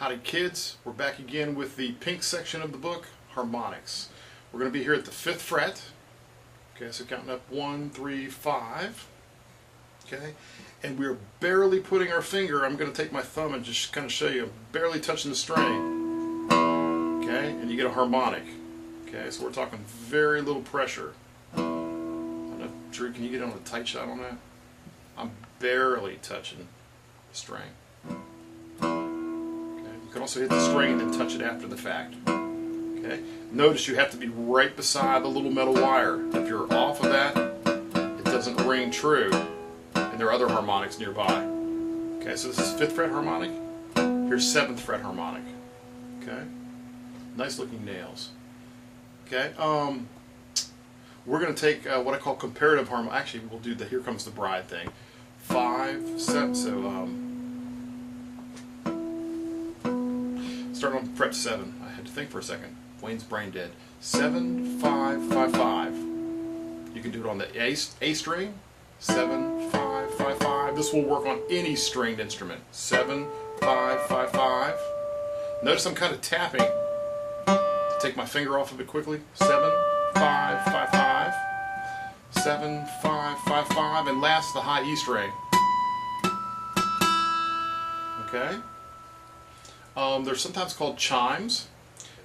Howdy kids, we're back again with the pink section of the book, Harmonics. We're going to be here at the 5th fret. Okay, so counting up 1, 3, 5. Okay, and we're barely putting our finger, I'm going to take my thumb and just kind of show you, barely touching the string. Okay, and you get a harmonic. Okay, so we're talking very little pressure. I don't know, Drew, can you get on a tight shot on that? I'm barely touching the string. You can also hit the string and then touch it after the fact. Okay. Notice you have to be right beside the little metal wire. If you're off of that, it doesn't ring true, and there are other harmonics nearby. Okay, so this is 5th fret harmonic. Here's 7th fret harmonic. Okay, nice looking nails. Okay, we're going to take what I call comparative harmonic. Actually, we'll do the Here Comes the Bride thing. 5, 7. So start on fret 7. I had to think for a second. Wayne's brain dead. 7, 5, 5, 5. You can do it on the A string. 7, 5, 5, 5. This will work on any stringed instrument. 7, 5, 5, 5. Notice I'm kind of tapping to take my finger off of it quickly. 7, 5, 5, 5. 7, 5, 5, 5. And last, the high E string. Okay. They're sometimes called chimes.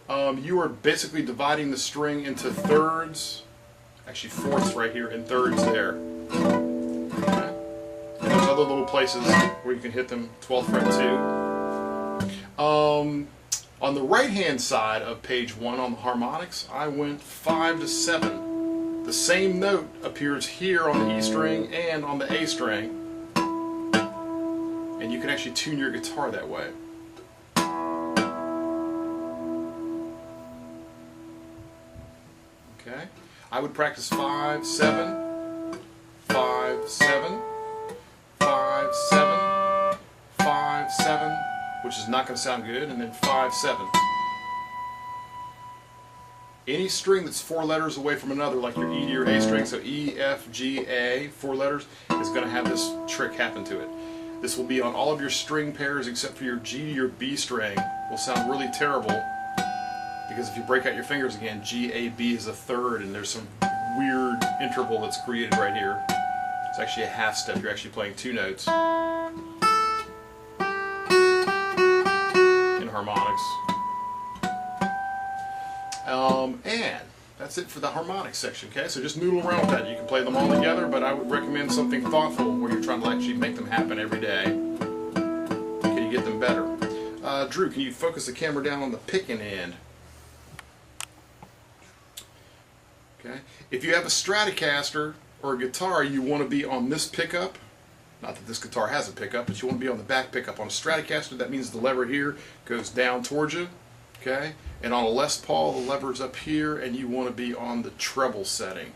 You are basically dividing the string into thirds, actually fourths right here, and thirds there. Okay. And there's other little places where you can hit them, 12th fret too. On the right hand side of page 1 on the harmonics, I went 5 to 7. The same note appears here on the E string and on the A string, and you can actually tune your guitar that way. Okay, I would practice 5, 7, 5, 7, 5, 7, 5, 7, which is not going to sound good, and then 5, 7. Any string that's 4 letters away from another, like your E to your A string, so E, F, G, A, 4 letters, is going to have this trick happen to it. This will be on all of your string pairs except for your G to your B string. Will sound really terrible. Because if you break out your fingers again, G, A, B is a third, and there's some weird interval that's created right here. It's actually a half step. You're actually playing 2 notes in harmonics. And that's it for the harmonics section. Okay, so just noodle around with that. You can play them all together, but I would recommend something thoughtful where you're trying to actually make them happen every day. Can you get them better? Drew, can you focus the camera down on the picking end? Okay. If you have a Stratocaster or a guitar, you want to be on this pickup. Not that this guitar has a pickup, but you want to be on the back pickup. On a Stratocaster, that means the lever here goes down towards you. Okay. And on a Les Paul, the lever's up here, and you want to be on the treble setting.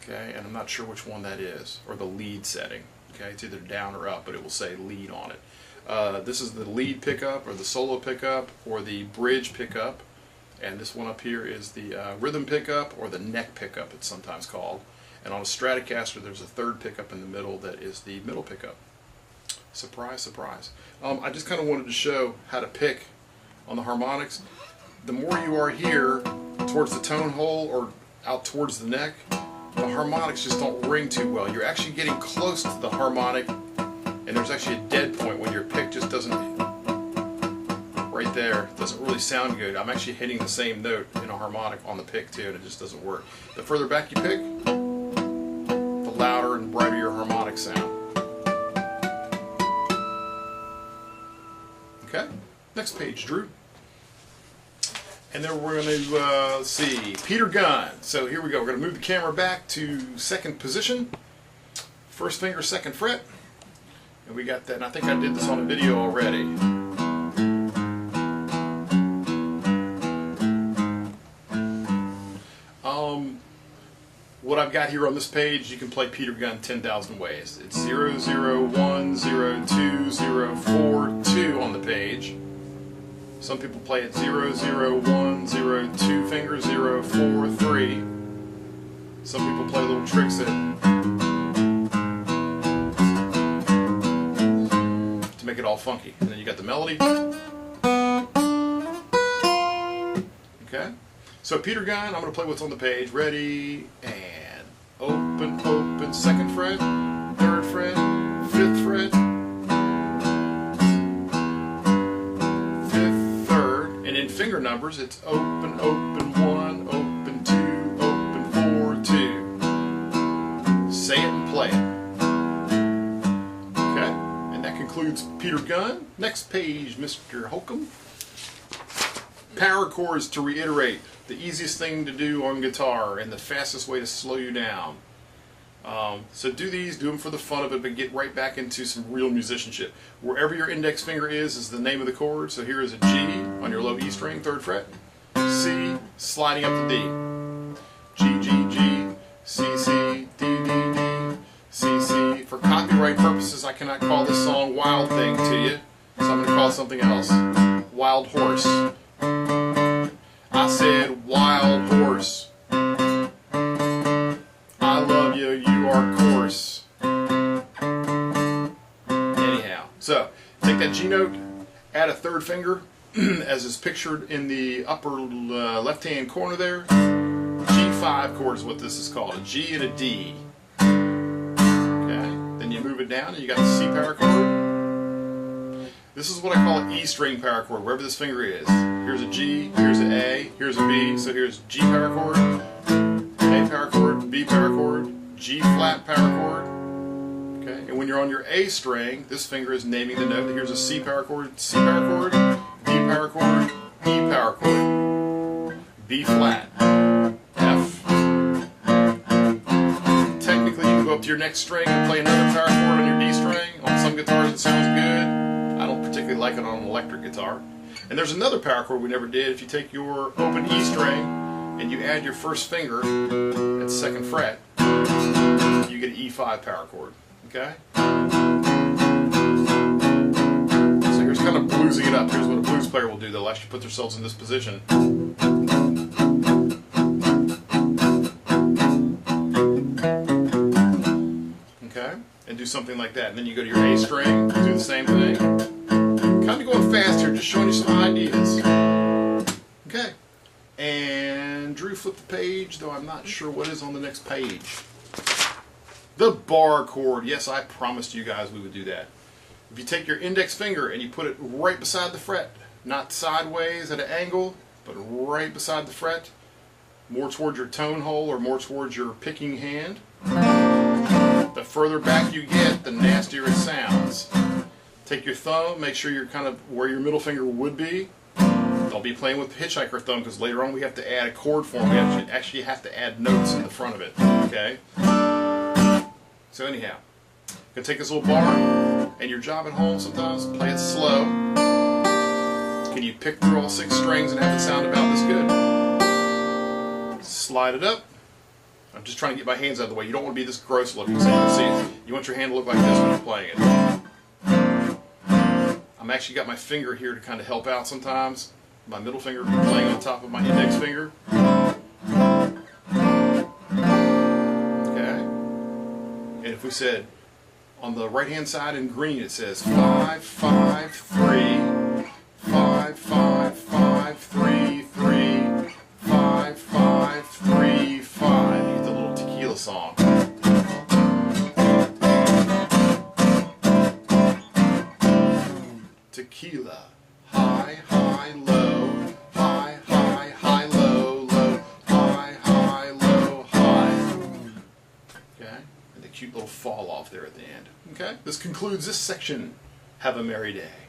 Okay. And I'm not sure which one that is, or the lead setting. Okay. It's either down or up, but it will say lead on it. This is the lead pickup, or the solo pickup, or the bridge pickup. And this one up here is the rhythm pickup, or the neck pickup, it's sometimes called. And on a Stratocaster, there's a 3rd pickup in the middle that is the middle pickup. Surprise, surprise. I just kind of wanted to show how to pick on the harmonics. The more you are here towards the tone hole or out towards the neck, the harmonics just don't ring too well. You're actually getting close to the harmonic, and there's actually a dead point when your pick just doesn't, right there, doesn't really sound good. I'm actually hitting the same note in a harmonic on the pick too, and it just doesn't work. The further back you pick, the louder and brighter your harmonic sound. Okay, next page, Drew. And then we're going to see Peter Gunn. So here we go. We're going to move the camera back to 2nd position. 1st finger, 2nd fret. And we got that. And I think I did this on a video already. What I've got here on this page, you can play Peter Gunn 10,000 ways. It's 0, 0, 1, 0, 2, 0, 4, 2 on the page. Some people play it 0, 0, 1, 0, 2 fingers, 0, 4, 3. Some people play little tricks that to make it all funky. And then you got the melody. Okay? So Peter Gunn, I'm going to play what's on the page. Ready, and open, open, 2nd fret, 3rd fret, 5th fret, 5th, 3rd, and in finger numbers it's open, open, 1, open, 2, open, 4, 2. Say it and play it. Okay? And that concludes Peter Gunn. Next page, Mr. Holcomb. Power chords, to reiterate, the easiest thing to do on guitar and the fastest way to slow you down. So do these, do them for the fun of it, but get right back into some real musicianship. Wherever your index finger is the name of the chord. So here is a G on your low E string, 3rd fret. C, sliding up to D. G, G, G, C, C, D, D, D, C, C. For copyright purposes, I cannot call this song Wild Thing to you, so I'm going to call it something else. Wild Horse. I said Wild Horse. I love you, you are coarse. Anyhow, so take that G note, add a 3rd finger, as is pictured in the upper left-hand corner there. G5 chord is what this is called, a G and a D. Okay, then you move it down and you got the C power chord. This is what I call an E string power chord, wherever this finger is. Here's a G, here's an A, here's a B, so here's G power chord, A power chord, B power chord, G flat power chord. Okay, and when you're on your A string, this finger is naming the note. Here's a C power chord, C power chord, D power chord, E power chord, B flat, F. Technically, you can go up to your next string and play another power chord on your D string. On some guitars, it sounds good. I don't particularly like it on an electric guitar. And there's another power chord we never did. If you take your open E string and you add your 1st finger at 2nd fret, you get an E5 power chord. Okay? So here's kind of bluesing it up. Here's what a blues player will do. They'll actually put themselves in this position. Okay? And do something like that. And then you go to your A string, do the same thing. Kind of going fast here, just showing you some ideas. Okay. And Drew flipped the page, though I'm not sure what is on the next page. The Barre chord. Yes, I promised you guys we would do that. If you take your index finger and you put it right beside the fret, not sideways at an angle, but right beside the fret, more towards your tone hole or more towards your picking hand, the further back you get, the nastier it sounds. Take your thumb, make sure you're kind of where your middle finger would be. Don't be playing with the hitchhiker thumb, because later on we have to add a chord form. We actually have to add notes in the front of it. Okay? So anyhow, you're going to take this little bar, and your job at home sometimes, play it slow. Can you pick through all 6 strings and have it sound about this good? Slide it up. I'm just trying to get my hands out of the way. You don't want to be this gross looking, so you can see it. You want your hand to look like this when you're playing it. I'm actually got my finger here to kind of help out sometimes. My middle finger playing on top of my index finger. Okay. And if we said on the right hand side in green it says 5, 5, 3, 5, 5, 5, 3, 3, 5, 5, 3, 5. You get the little tequila song. Tequila, high, high, low, high, high, high, low, low, high, high, low, high. Okay, and the cute little fall off there at the end. Okay, this concludes this section. Have a merry day.